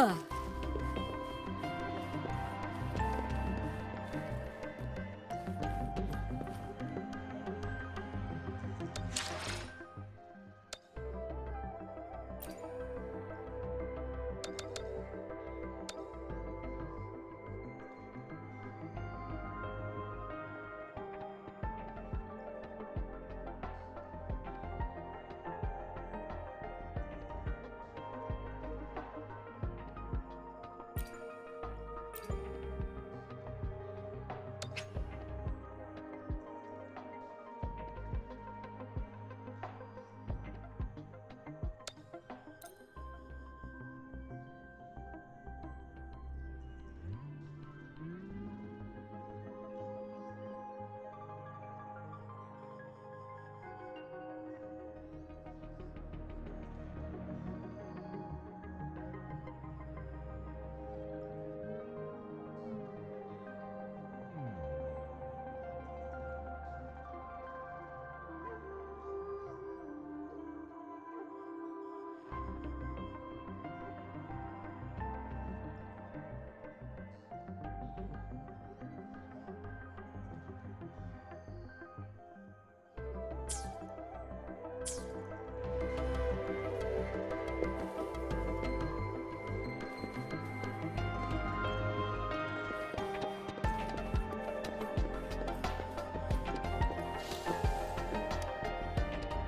Ugh.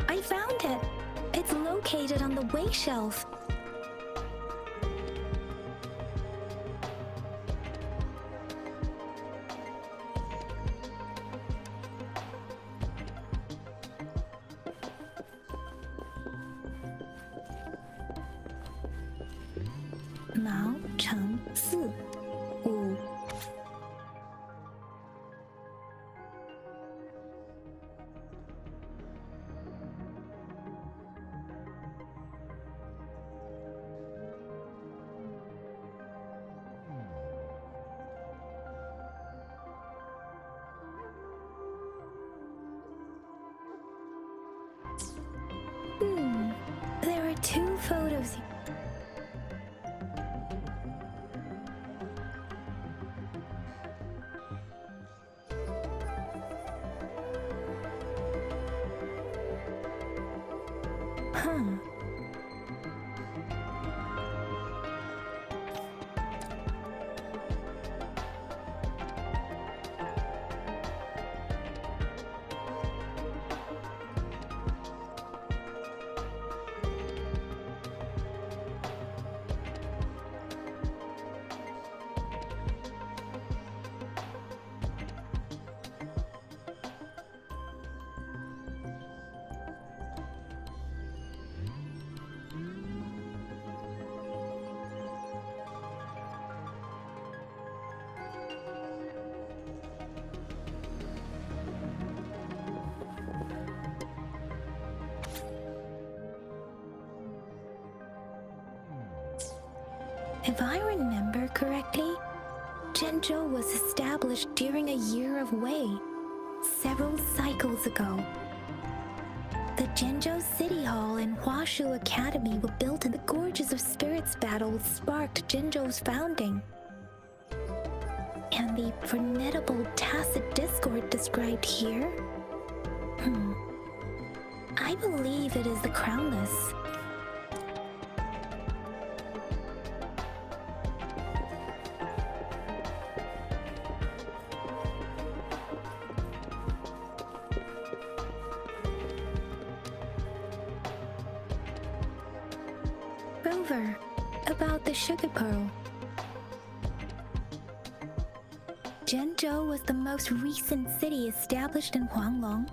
I found it. It's located on the way shelf. Mao Cheng Si Wu. There are two photos. Huh. If I remember correctly, Zhenzhou was established during a year of Wei, several cycles ago. The Zhenzhou City Hall and Huashu Academy were built in the Gorges of Spirits battle sparked Zhenzhou's founding. And the formidable tacit discord described here? I believe it is the Crownless. Rover, about the sugar pearl. Zhenzhou was the most recent city established in Huanglong.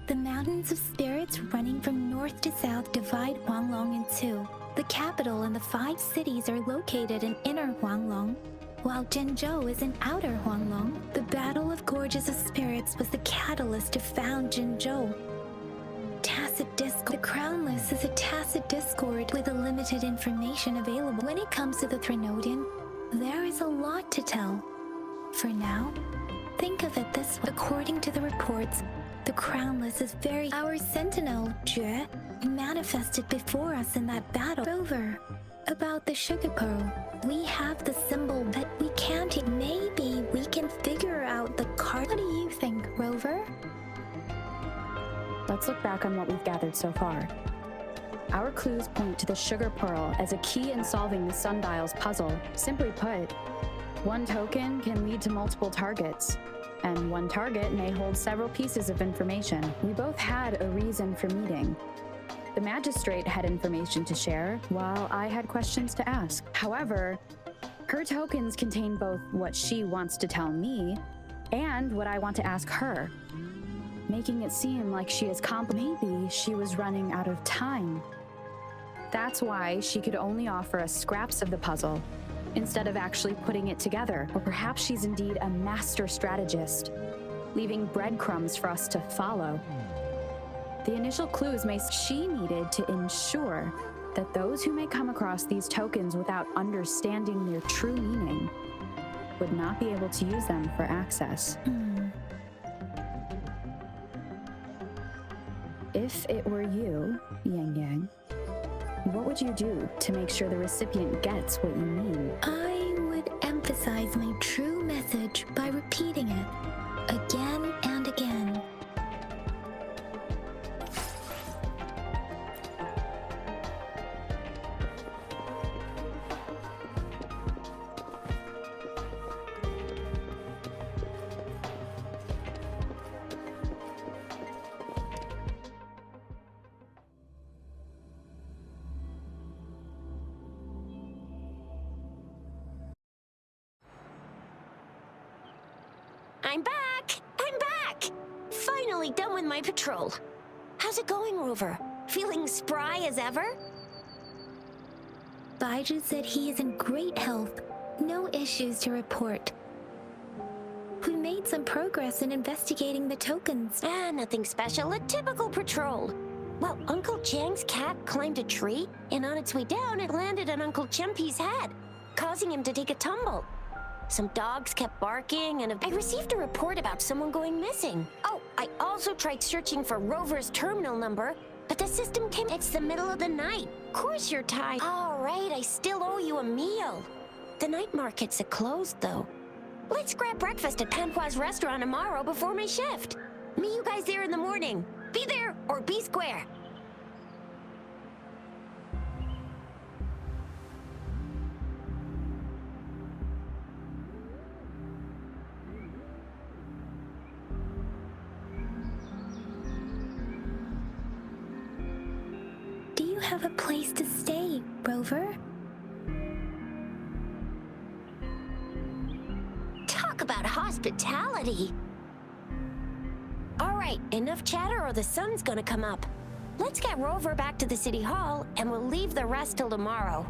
The mountains of spirits running from north to south divide Huanglong in two. The capital and the 5 cities are located in inner Huanglong, while Zhenzhou is in outer Huanglong. The Battle of Gorges of Spirits was the catalyst to found Zhenzhou. Tacit discord. The Crownless is a tacit discord with a limited information available. When it comes to the Threnodian, there is a lot to tell. For now, think of it this way. According to the reports, the Crownless is our sentinel, Jue, manifested before us in that battle. Rover, about the sugar pearl. We have the symbol, but we can't. Maybe we can figure out the card. What do you think, Rover? Let's look back on what we've gathered so far. Our clues point to the sugar pearl as a key in solving the sundial's puzzle. Simply put, one token can lead to multiple targets, and one target may hold several pieces of information. We both had a reason for meeting. The magistrate had information to share, while I had questions to ask. However, her tokens contain both what she wants to tell me and what I want to ask her, making it seem like she is maybe she was running out of time. That's why she could only offer us scraps of the puzzle, instead of actually putting it together. Or perhaps she's indeed a master strategist, leaving breadcrumbs for us to follow. The initial clues she needed to ensure that those who may come across these tokens without understanding their true meaning would not be able to use them for access. If it were you, Yang Yang, what would you do to make sure the recipient gets what you mean? I would emphasize my true message by repeating it again and again. I'm back! I'm back! Finally done with my patrol. How's it going, Rover? Feeling spry as ever? Baiju said he is in great health. No issues to report. We made some progress in investigating the tokens. Nothing special. A typical patrol. Well, Uncle Chang's cat climbed a tree, and on its way down, it landed on Uncle Chempi's head, causing him to take a tumble. Some dogs kept barking, and I received a report about someone going missing. Oh, I also tried searching for Rover's terminal number, but the system came. It's the middle of the night. Of course you're tired. All right, I still owe you a meal. The night markets are closed, though. Let's grab breakfast at Panqua's restaurant tomorrow before my shift. Meet you guys there in the morning. Be there or be square. Do you have a place to stay, Rover? Talk about hospitality. All right, enough chatter or the sun's gonna come up. Let's get Rover back to the city hall, and we'll leave the rest till tomorrow.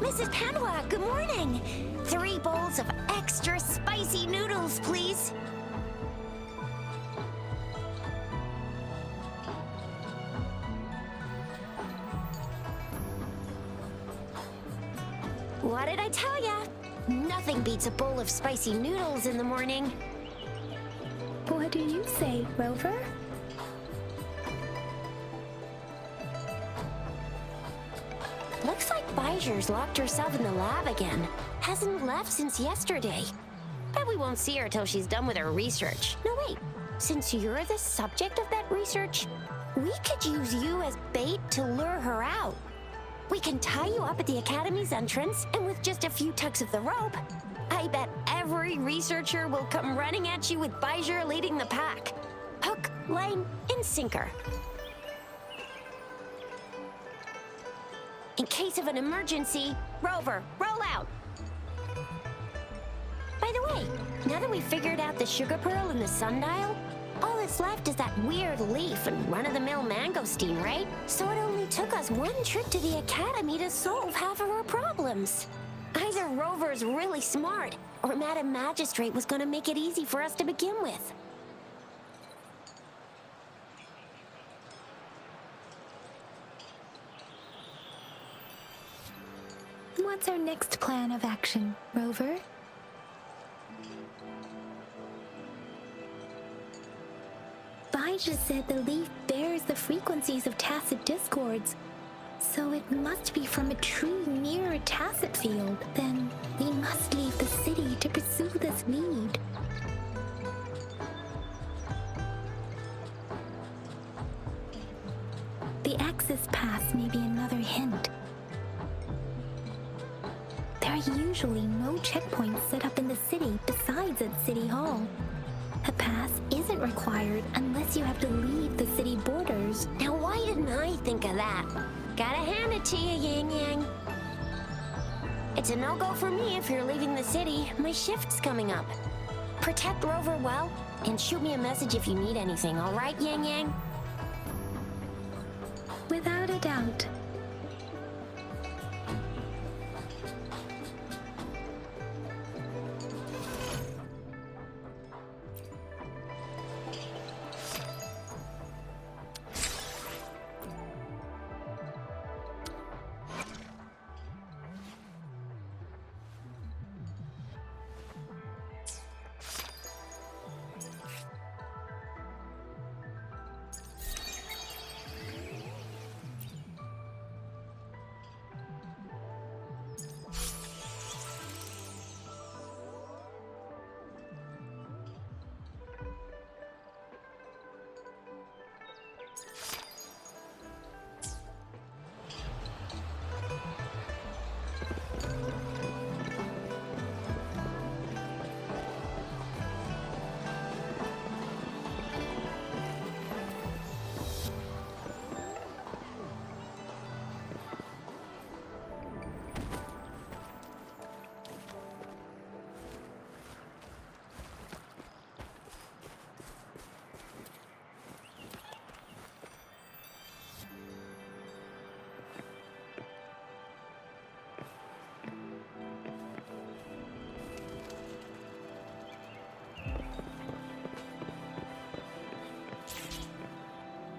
Mrs. Panwa, good morning. 3 bowls of extra spicy noodles, please. What did I tell ya? Nothing beats a bowl of spicy noodles in the morning. What do you say, Rover? Looks like Bijur's locked herself in the lab again. Hasn't left since yesterday. Bet we won't see her till she's done with her research. No, wait. Since you're the subject of that research, we could use you as bait to lure her out. We can tie you up at the Academy's entrance, and with just a few tugs of the rope, I bet every researcher will come running at you with Bijur leading the pack. Hook, line, and sinker. In case of an emergency, Rover, roll out! By the way, now that we've figured out the sugar pearl and the sundial, all that's left is that weird leaf and run-of-the-mill mangosteen, right? So it only took us 1 trip to the Academy to solve half of our problems. Either Rover's really smart, or Madam Magistrate was gonna make it easy for us to begin with. What's our next plan of action, Rover? Bijah said the leaf bears the frequencies of tacit discords, so it must be from a tree near a tacit field. Then we must leave the city to pursue this lead. The Axis Pass may be another hint. There are usually no checkpoints set up in the city besides at City Hall. A pass isn't required unless you have to leave the city borders. Now why didn't I think of that? Gotta hand it to you, Yang Yang. It's a no-go for me if you're leaving the city. My shift's coming up. Protect Rover well, and shoot me a message if you need anything, all right, Yang Yang? Without a doubt.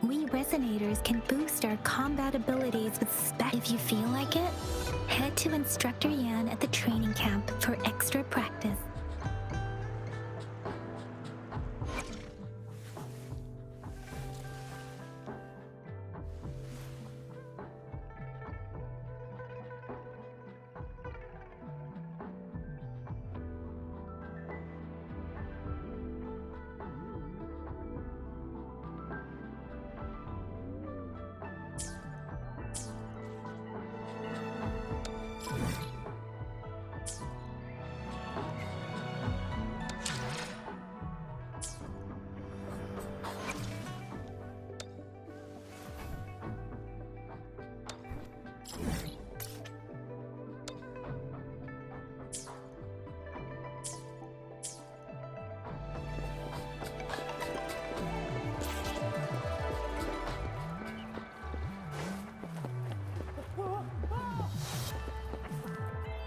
We Resonators can boost our combat abilities with spec. If you feel like it, head to Instructor Yan at the training camp for extra practice.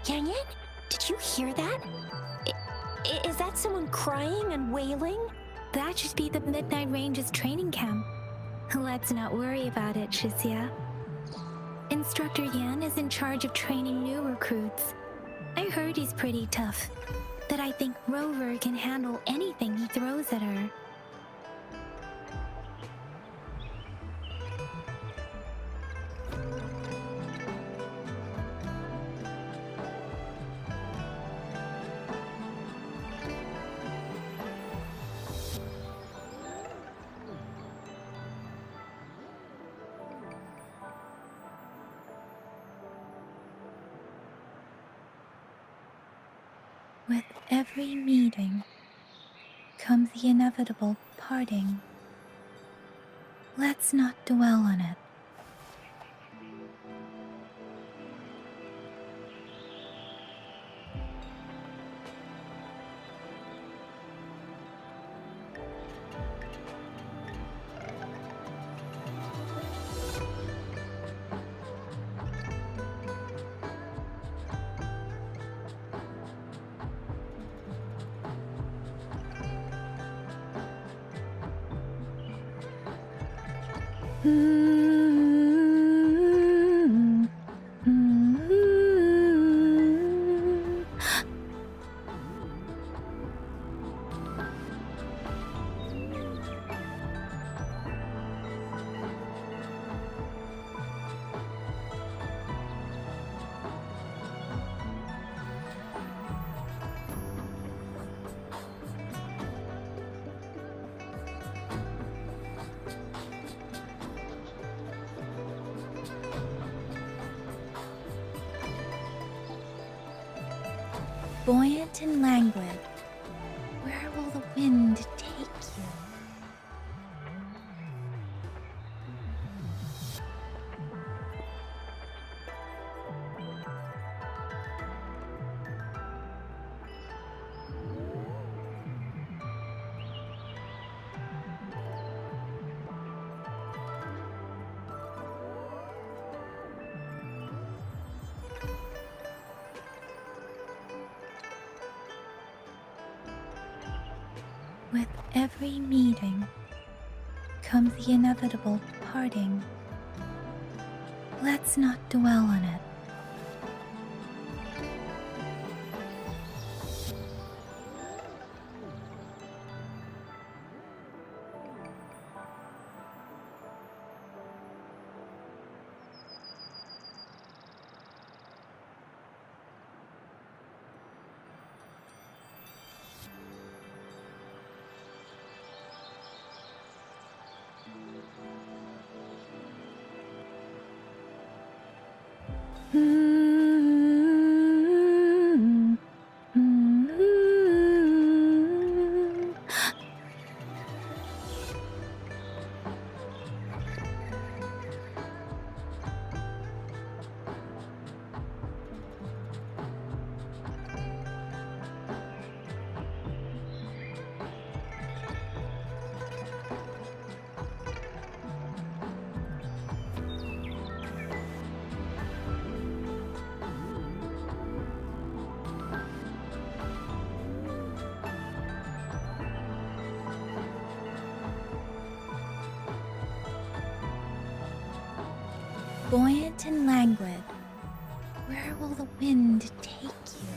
Yang Yang, did you hear that? Is that someone crying and wailing? That should be the Midnight Range's training camp. Let's not worry about it, Shixia. Instructor Yan is in charge of training new recruits. I heard he's pretty tough, but I think Rover can handle anything he throws at her. With every meeting comes the inevitable parting. Let's not dwell on it. Buoyant and languid, where will the wind take you? With every meeting comes the inevitable parting. Let's not dwell on it. Buoyant and languid, where will the wind take you?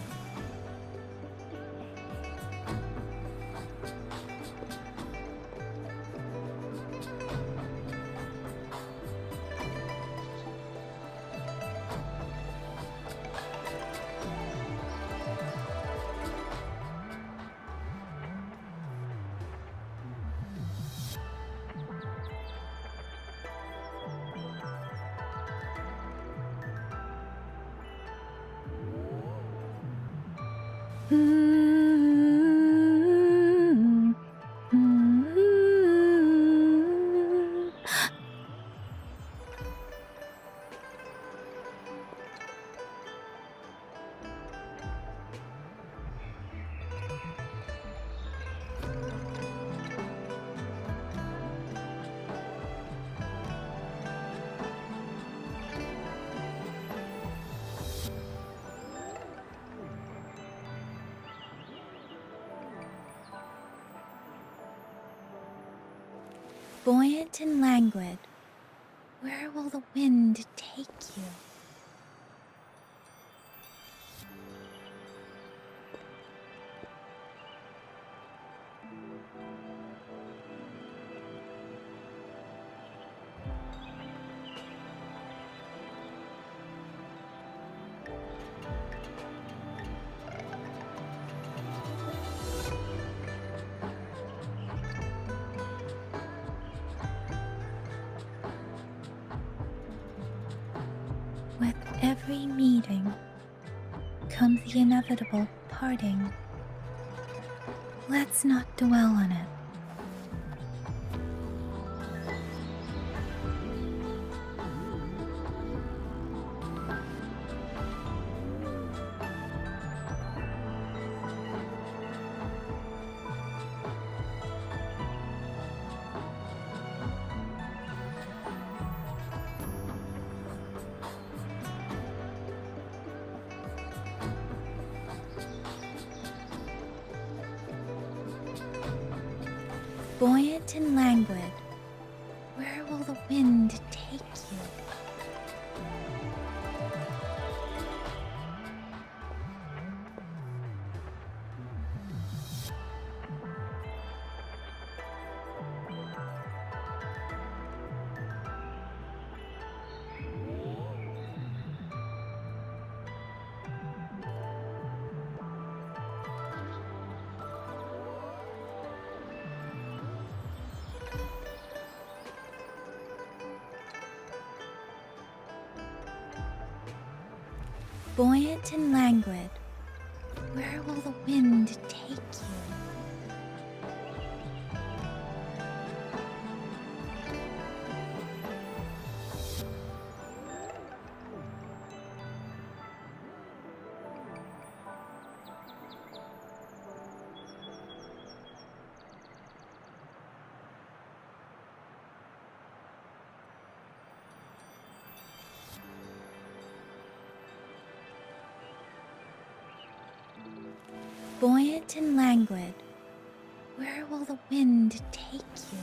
Buoyant and languid, where will the wind take you? With every meeting comes the inevitable parting. Let's not dwell on it. Buoyant and languid, where will the wind take you? Buoyant and languid, where will the wind take you? Buoyant and languid, where will the wind take you?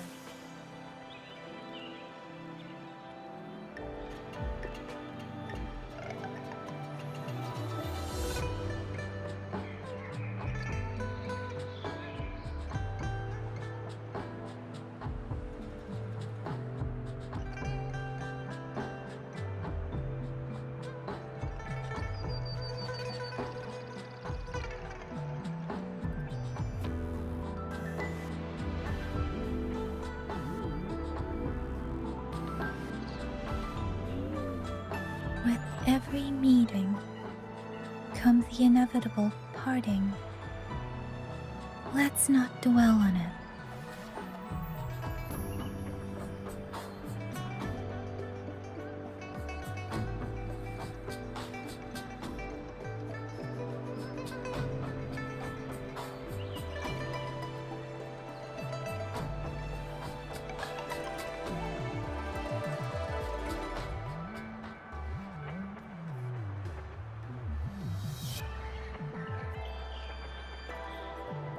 With every meeting comes the inevitable parting. Let's not dwell on it.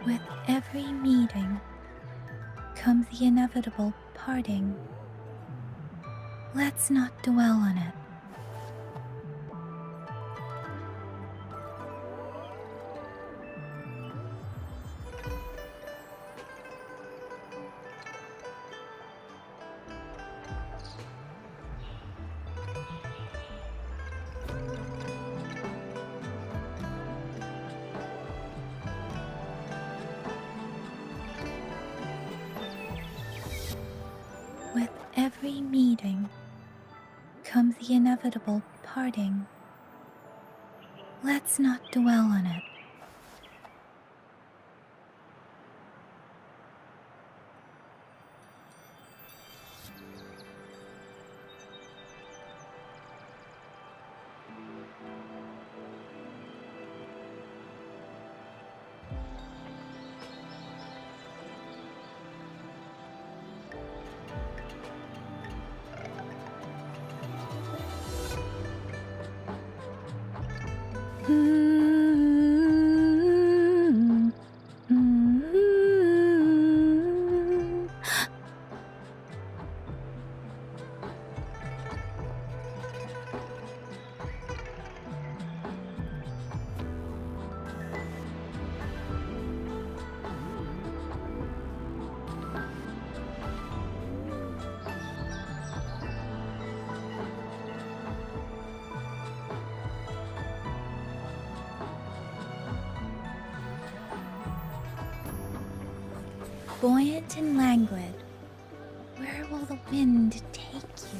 With every meeting comes the inevitable parting. Let's not dwell on it. With every meeting comes the inevitable parting. Let's not dwell on it. Buoyant and languid, where will the wind take you?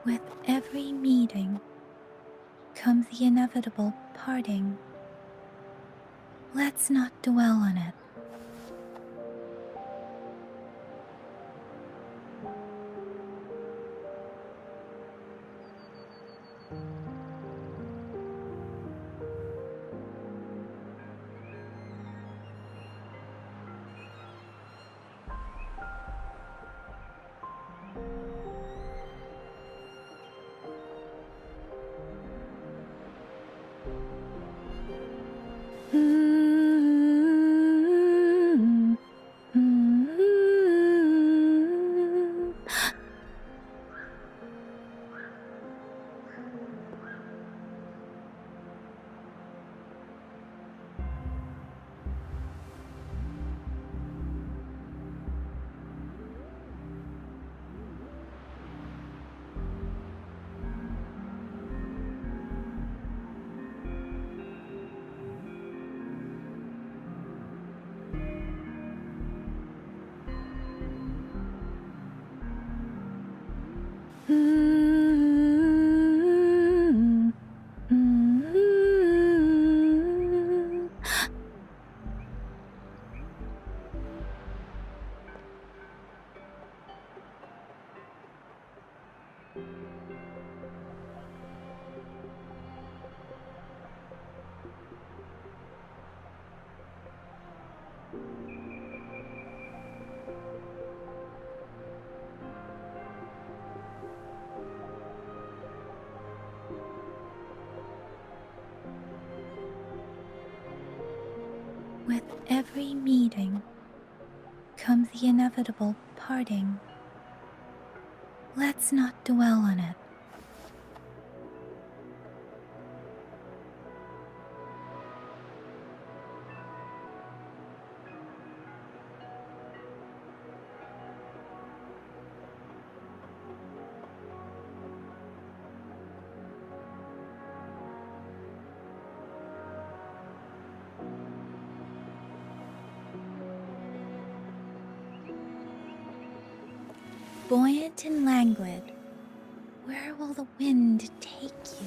With every meeting comes the inevitable parting. Let's not dwell on it. With every meeting comes the inevitable parting. Let's not dwell on it. Buoyant and languid, where will the wind take you?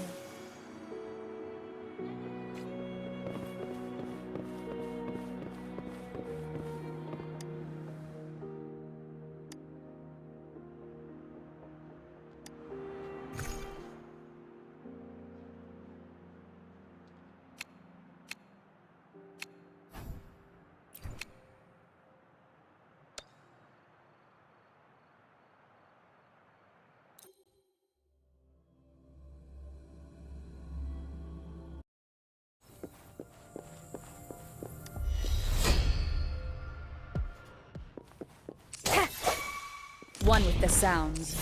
One with the sounds.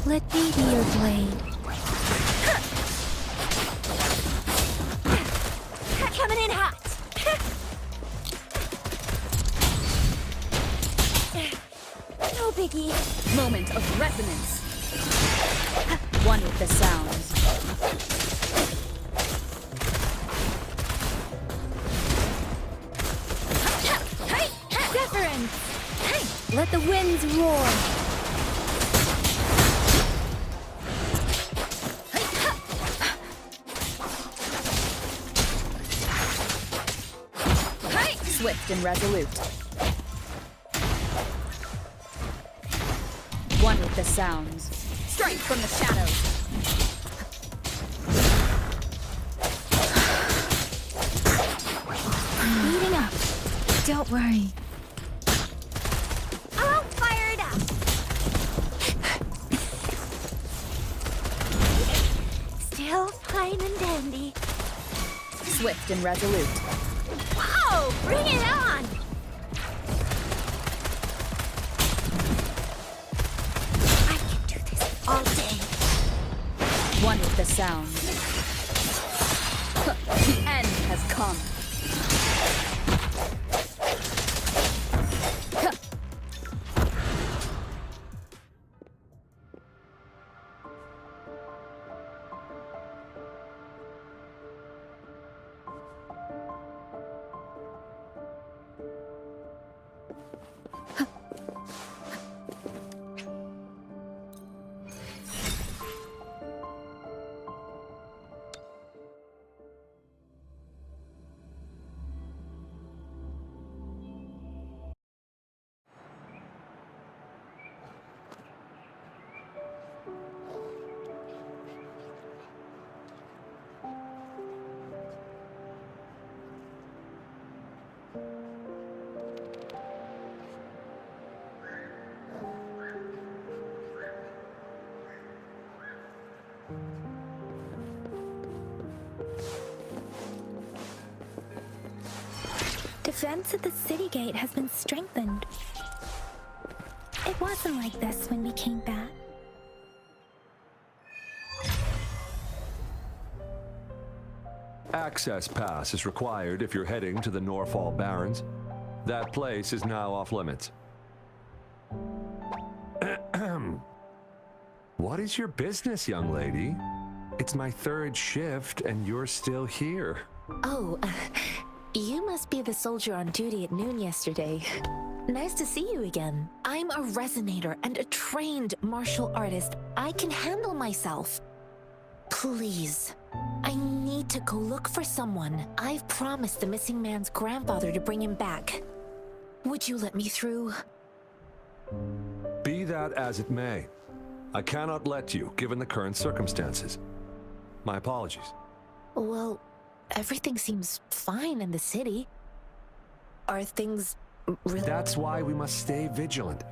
Let me be your blade. Coming in hot. No biggie. Moment of resonance. One with the sounds. Deference! Let the winds roar! Swift and resolute. One with the sounds. Strike from the shadows. Beating up. Don't worry. I'll fire it up. Still fine and dandy. swift and resolute. Whoa! Bring it on! I can do this all day. One with the sound. The end has come. Defense at the city gate has been strengthened. It wasn't like this when we came back. Access pass is required if you're heading to the Norfall Barrens. That place is now off limits. What is your business, young lady? It's my third shift and you're still here. Oh, you must be the soldier on duty at noon yesterday. Nice to see you again. I'm a resonator and a trained martial artist. I can handle myself. Please, I need to go look for someone. I've promised the missing man's grandfather to bring him back. Would you let me through? Be that as it may, I cannot let you, given the current circumstances. My apologies. Well, everything seems fine in the city. Are things really... That's why we must stay vigilant,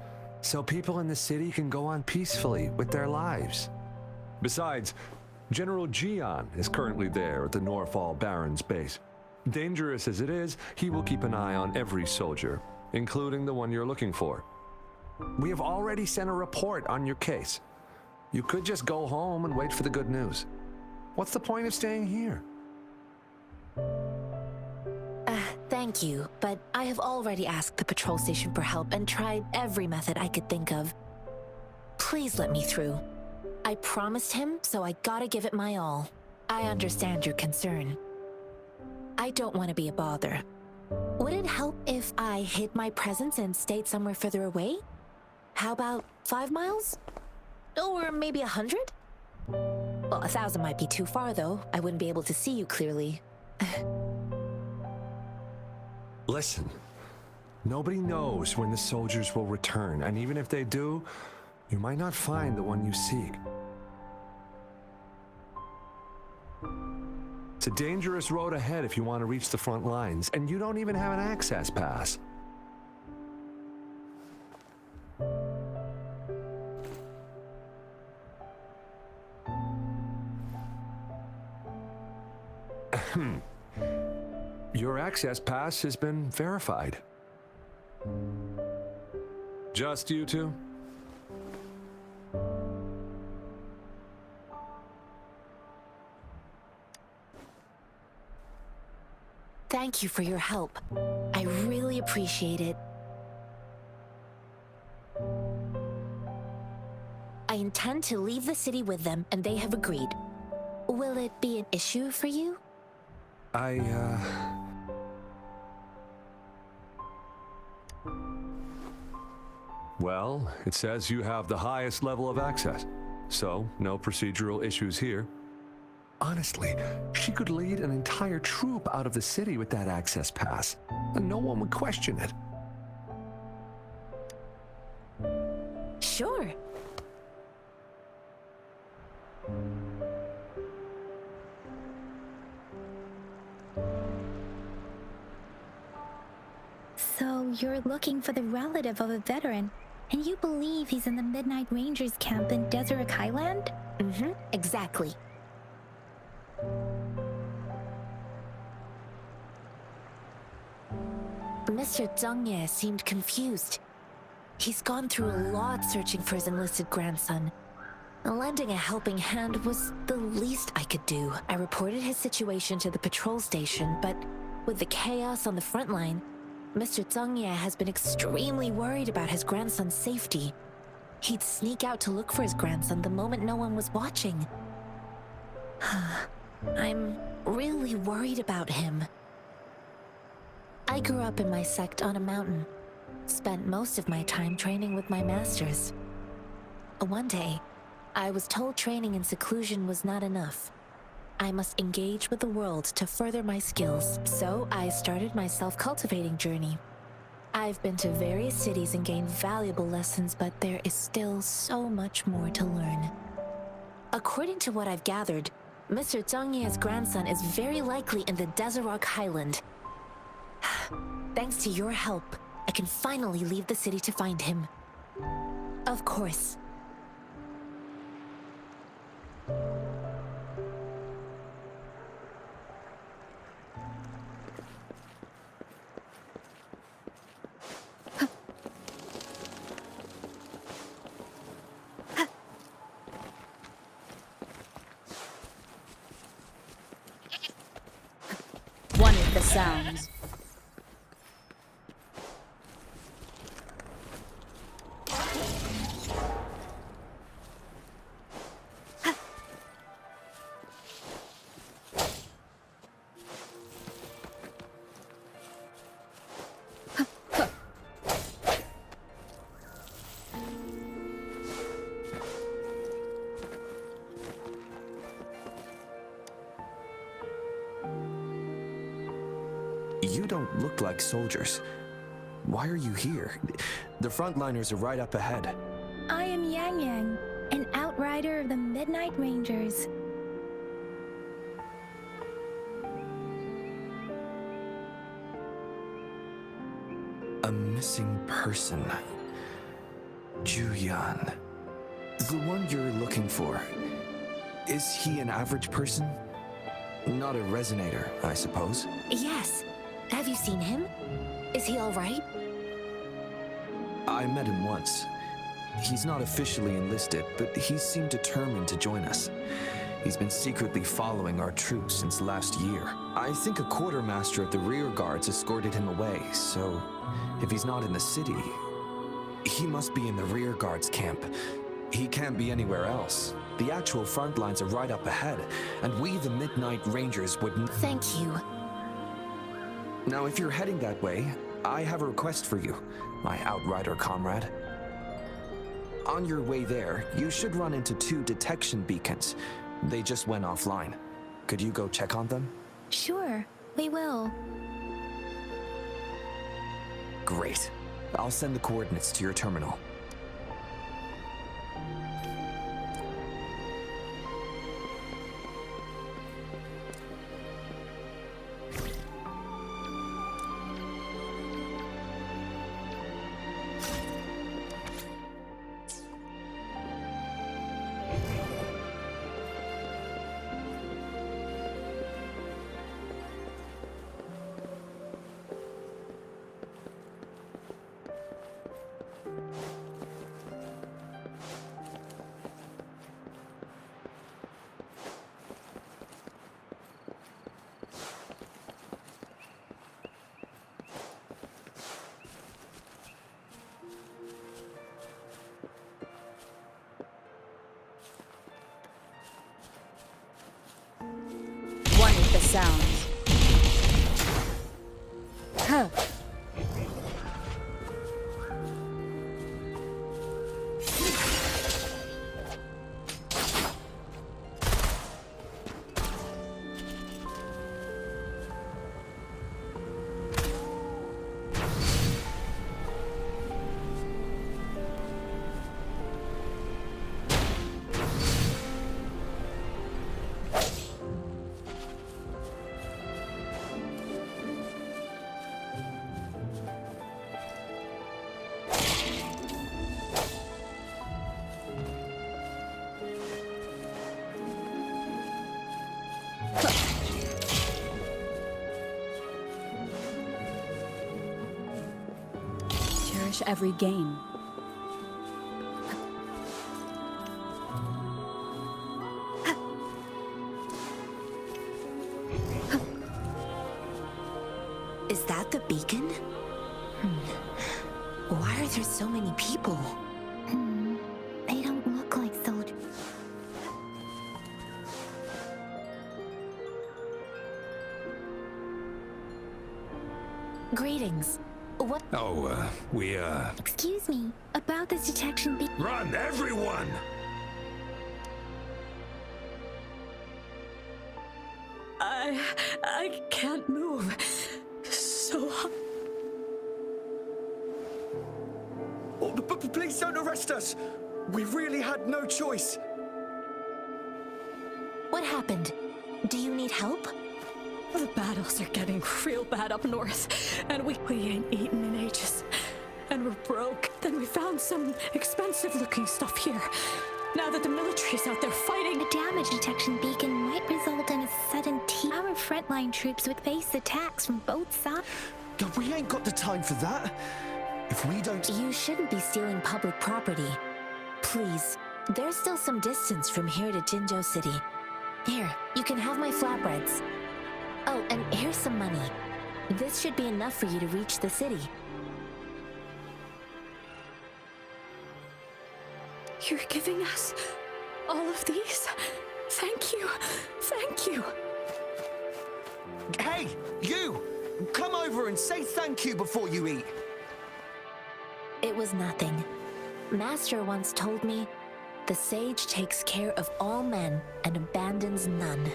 so people in the city can go on peacefully with their lives. Besides, General Gian is currently there at the Norfall Barrens base. Dangerous as it is, he will keep an eye on every soldier, including the one you're looking for. We have already sent a report on your case. You could just go home and wait for the good news. What's the point of staying here? Thank you, but I have already asked the patrol station for help and tried every method I could think of. Please let me through. I promised him, so I gotta give it my all. I understand your concern. I don't want to be a bother. Would it help if I hid my presence and stayed somewhere further away? How about 5 miles? Or maybe 100? Well, 1,000 might be too far, though. I wouldn't be able to see you clearly. Listen, nobody knows when the soldiers will return, and even if they do, you might not find the one you seek. It's a dangerous road ahead if you want to reach the front lines, and you don't even have an access pass. Your access pass has been verified. Just you two? Thank you for your help. I really appreciate it. I intend to leave the city with them, and they have agreed. Will it be an issue for you? Well, it says you have the highest level of access, so no procedural issues here. Honestly, she could lead an entire troop out of the city with that access pass, and no one would question it. Sure. So you're looking for the relative of a veteran, and you believe he's in the Midnight Rangers camp in Desert Highland? Mm-hmm, exactly. Mr. Zhang Ye seemed confused. He's gone through a lot searching for his enlisted grandson. Lending a helping hand was the least I could do. I reported his situation to the patrol station, but with the chaos on the front line, Mr. Zhang Ye has been extremely worried about his grandson's safety. He'd sneak out to look for his grandson the moment no one was watching. I'm really worried about him. I grew up in my sect on a mountain. Spent most of my time training with my masters. One day, I was told training in seclusion was not enough. I must engage with the world to further my skills, so I started my self-cultivating journey. I've been to various cities and gained valuable lessons, but there is still so much more to learn. According to what I've gathered, Mr. Zhang Ye's grandson is very likely in the Desert Highland. Thanks to your help, I can finally leave the city to find him. Of course. One of the sounds. You don't look like soldiers. Why are you here? The frontliners are right up ahead. I am Yang Yang, an outrider of the Midnight Rangers. A missing person. Juyan. The one you're looking for. Is he an average person? Not a resonator, I suppose. Yes. Have you seen him? Is he all right? I met him once. He's not officially enlisted, but he seemed determined to join us. He's been secretly following our troops since last year. I think a quartermaster of the rear guards escorted him away, so if he's not in the city, he must be in the rear guards camp. He can't be anywhere else. The actual front lines are right up ahead, and we, the Midnight Rangers, wouldn't... Thank you. Now, if you're heading that way, I have a request for you, my outrider comrade. On your way there, you should run into 2 detection beacons. They just went offline. Could you go check on them? Sure, we will. Great. I'll send the coordinates to your terminal. One of the sounds. Huh. watch every game. Is that the beacon? Why are there so many people? They don't look like soldiers. Greetings. What? Oh, Excuse me, about this detection beacon. Run, everyone! I can't move. So hot. Oh, please don't arrest us! We really had no choice. What happened? Do you need help? The battles are getting real bad up north, and we ain't eaten in ages. And we're broke. Then we found some expensive-looking stuff here. Now that the military's out there fighting... A damage detection beacon might result in a sudden Our frontline troops would face attacks from both sides. We ain't got the time for that. If we don't... You shouldn't be stealing public property. Please, there's still some distance from here to Jinzhou City. Here, you can have my flatbreads. Oh, and here's some money. This should be enough for you to reach the city. You're giving us all of these? Thank you. Thank you. Hey, you! Come over and say thank you before you eat. It was nothing. Master once told me, the sage takes care of all men and abandons none.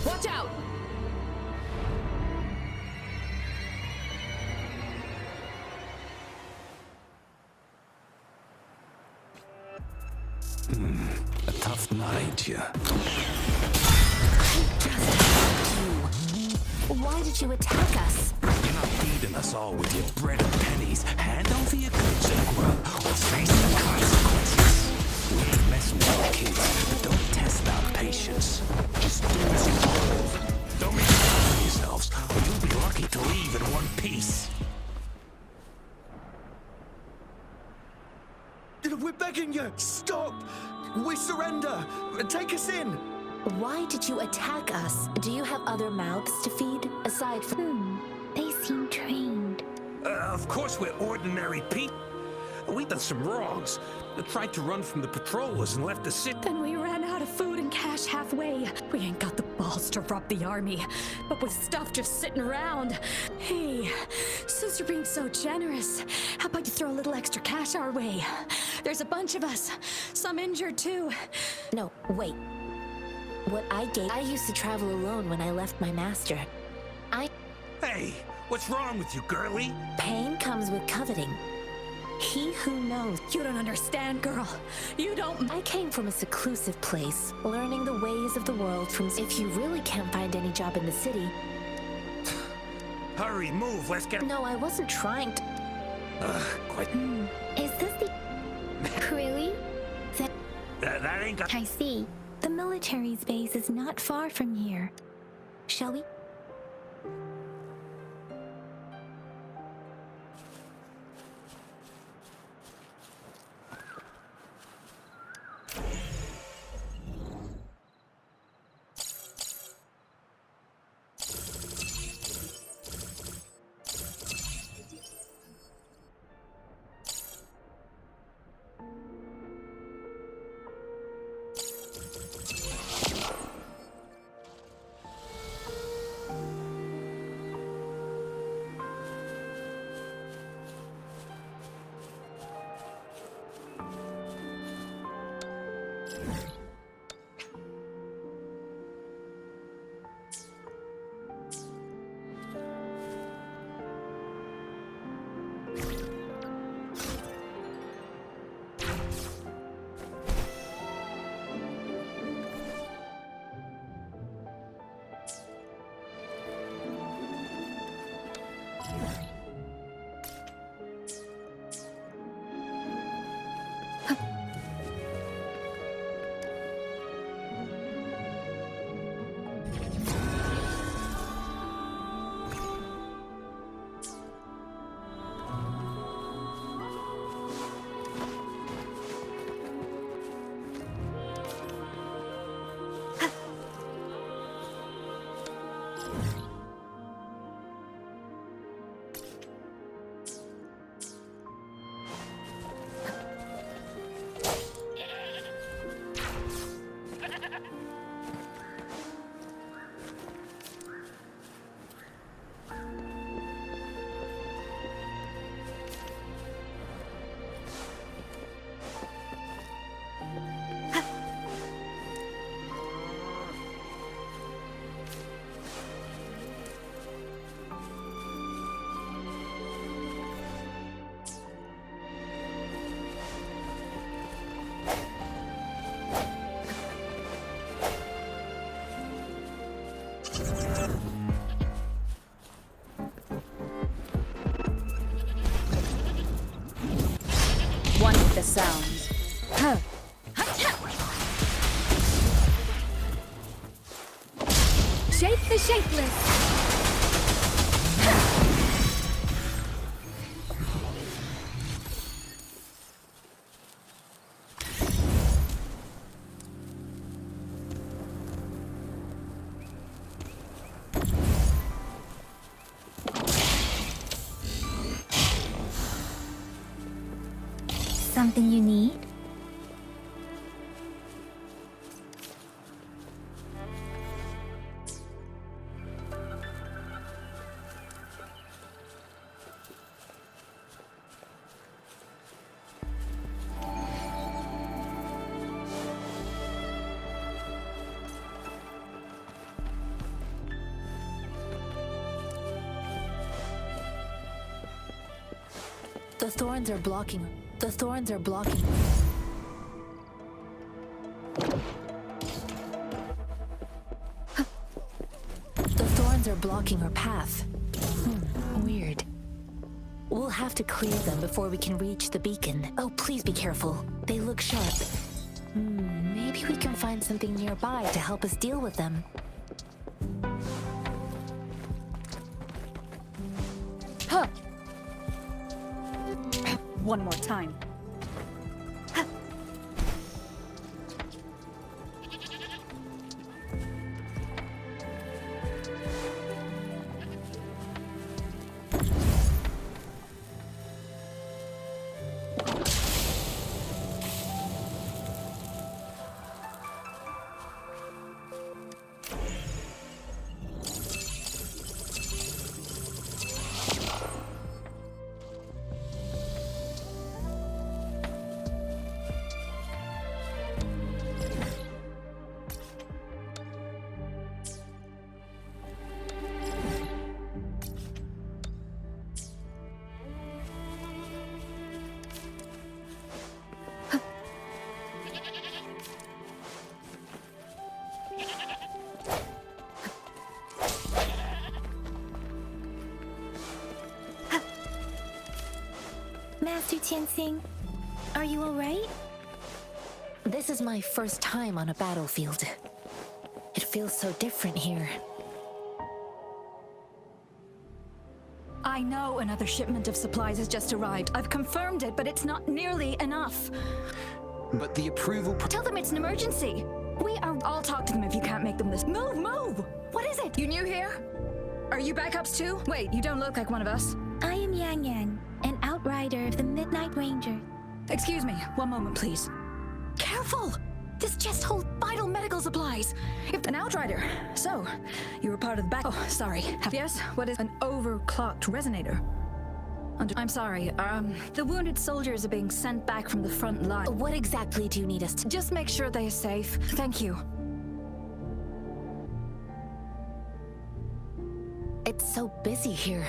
Watch out! A tough night, yeah. Why did you attack us? You're not feeding us all with your bread and pennies. Hand over your goods and grub, or face the consequences. We ain't messing with our kids, but don't test our patience. Just do as you're told. Don't make fun of yourselves, or you'll be lucky to leave in one piece. We're begging you, stop! We surrender! Take us in! Why did you attack us? Do you have other mouths to feed, aside from... They seem trained. Of course we're ordinary people. We've done some wrongs. Tried to run from the patrollers and left the city. Then we ran out of food and cash halfway. We ain't got the balls to rob the army, but with stuff just sitting around. Hey, since you're being so generous, how about you throw a little extra cash our way? There's a bunch of us, some injured too. No, wait. What I used to travel alone when I left my master. Hey, what's wrong with you, girlie? Pain comes with coveting. He who knows. You don't understand, girl. You don't. I came from a seclusive place, learning the ways of the world from... If you really can't find any job in the city... Hurry, move, let's get... No, I wasn't trying to... Quite... Is this the... Really? That ain't got... I see. The military's base is not far from here. Shall we? the shapeless! Something you need? The thorns are blocking. The thorns are blocking. The thorns are blocking her path. Weird. We'll have to clear them before we can reach the beacon. Oh, please be careful. They look sharp. Maybe we can find something nearby to help us deal with them. Huh. One more time. Master Tianxing, are you alright? This is my first time on a battlefield. It feels so different here. I know another shipment of supplies has just arrived. I've confirmed it, but it's not nearly enough. But the approval... Tell them it's an emergency. I'll talk to them if you can't make them this. Move, move! What is it? You new here? Are you backups too? Wait, you don't look like one of us. I am Yang Yan, an outrider of the Midnight Rangers. Excuse me, one moment, please. Careful! This chest holds vital medical supplies. If an outrider. So, you were part of the back. Oh, sorry. Yes, what is an overclocked resonator? I'm sorry. The wounded soldiers are being sent back from the front line. What exactly do you need us to... Just make sure they are safe. Thank you. It's so busy here.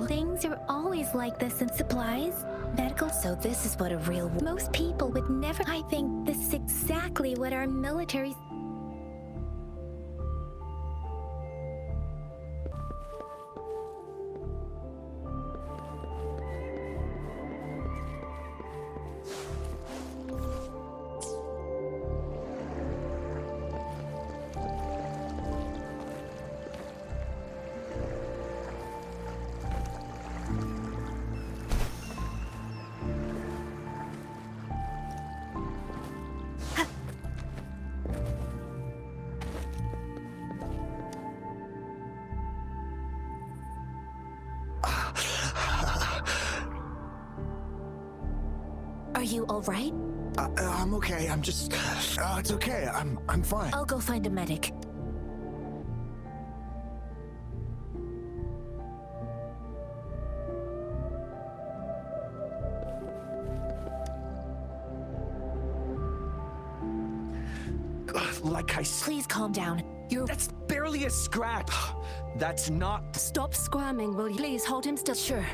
Things are always like this in supplies, medical. So this is what a real... Most people would never. I think this is exactly what our military. Are you all right? I'm okay. I'm just... it's okay. I'm fine. I'll go find a medic. Like I Please calm down. That's barely a scratch. That's not... Stop squirming, will you? Please hold him still. Sure.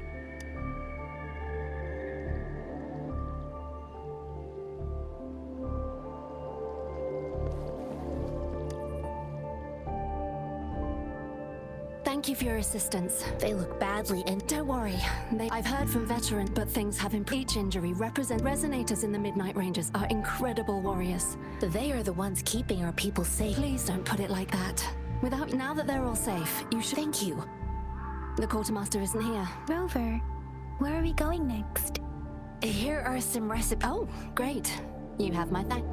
Thank you for your assistance. They look badly and don't worry. I've heard from veterans, but things have improved. Each injury represent resonators in the Midnight Rangers are incredible warriors. They are the ones keeping our people safe. Please don't put it like that. Now that they're all safe, you should. Thank you. The quartermaster isn't here. Rover, where are we going next? Here are some recipes. Oh, great. You have my thanks.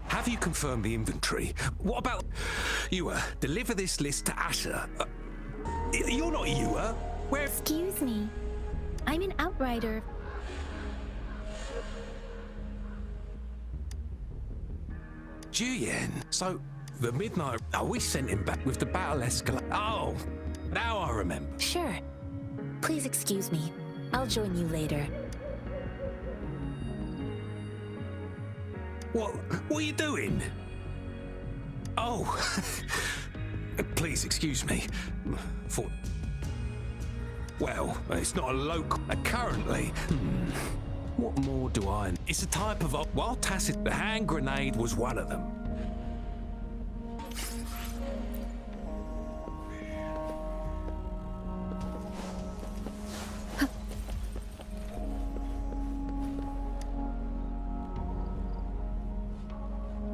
Have you confirmed the inventory? What about... Ewa, deliver this list to Asher. You're not Ewa. Where... Excuse me. I'm an outrider. Juyen. So, the Midnight... Oh, we sent him back with the battle escalate. Oh, now I remember. Sure. Please excuse me. I'll join you later. What are you doing? Oh, please excuse me. Well, it's not a local. Currently, what more do I? It's a type of. While Tacit, the hand grenade was one of them.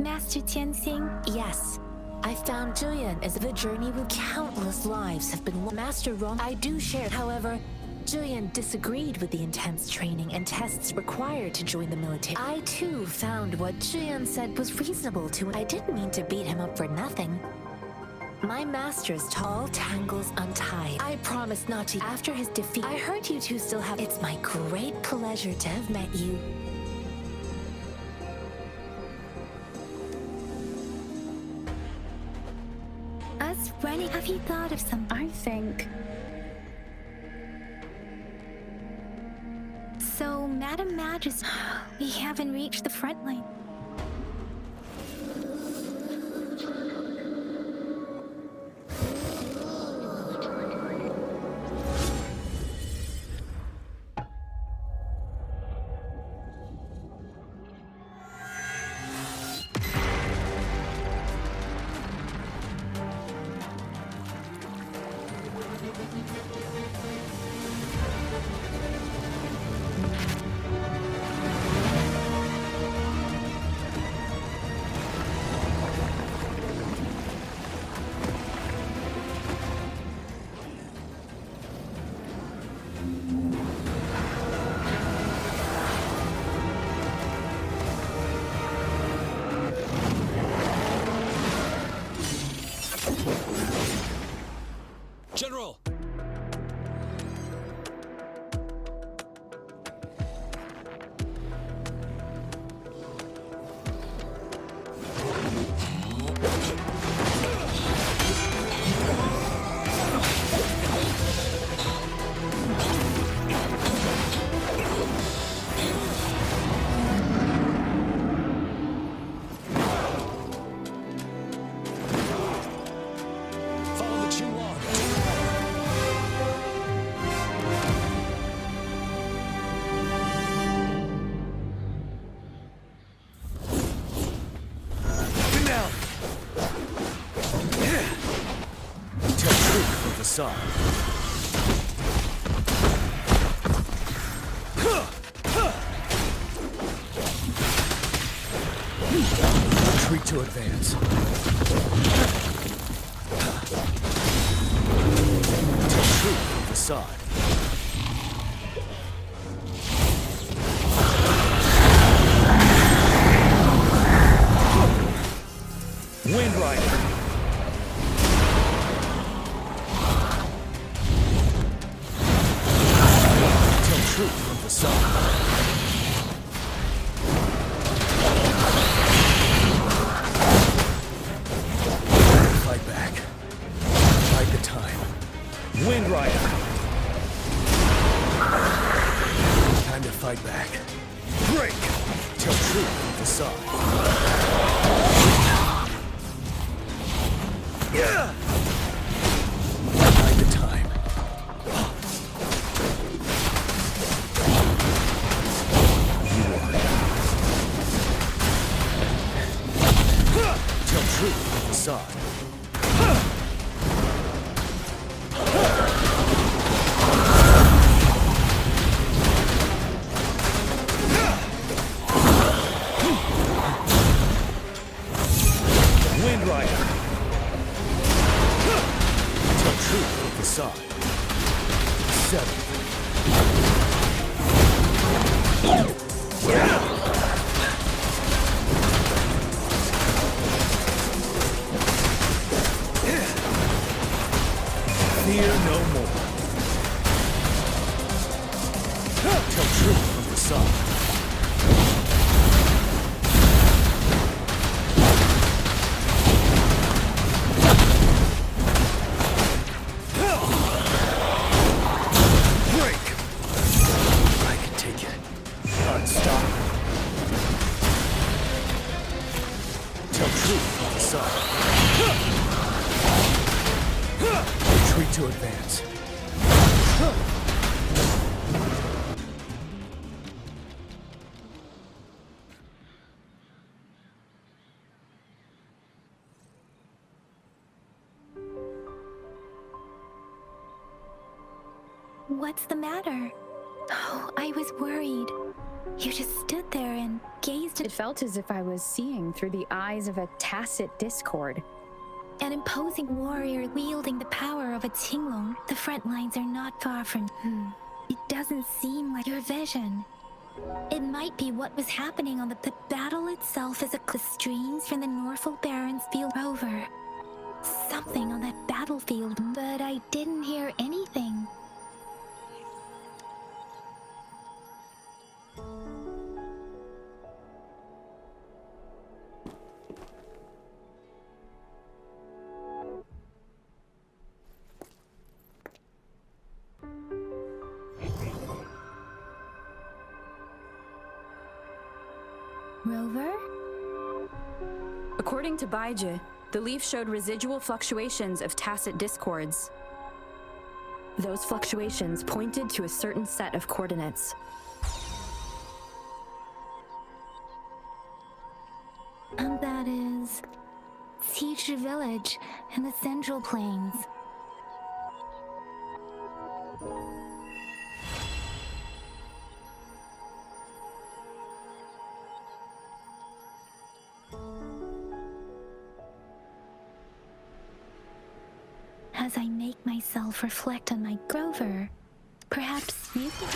Master Tianxing? Yes. I found Julian as the journey with countless lives have been Master Wrong. I do share. However, Julian disagreed with the intense training and tests required to join the military. I too found what Julian said was reasonable to. I didn't mean to beat him up for nothing. My master's tall tangles untied. I promise not to. After his defeat, I heard you two still have. It's my great pleasure to have met you. Us running. Have you thought of some? I think. So, Madam Magus, we haven't reached the front line. General! Follow the Chulon. Tell truth from the side. Retreat to advance. Tell truth from the side. Wind Rider. facade. Bide the time. Tell truth, facade. Wind Rider. Tell truth, facade. 7. Fear no more. Tell truth from facade. Break! I can take it. Unstoppable. Tell truth from facade. Retreat to advance. What's the matter? Oh, I was worried. You just stood there and gazed It at felt as if I was seeing through the eyes of a tacit discord. an imposing warrior wielding the power of a Qinglong. The front lines are not far from. It doesn't seem like your vision. It might be what was happening on the battle itself is the streams from the Norfolk Barrens field over. Something on that battlefield, but I didn't hear anything. Rover? According to Baiji, the leaf showed residual fluctuations of tacit discords. Those fluctuations pointed to a certain set of coordinates. And that is Teacher Village in the Central Plains. As I make myself reflect on my Grover, perhaps music?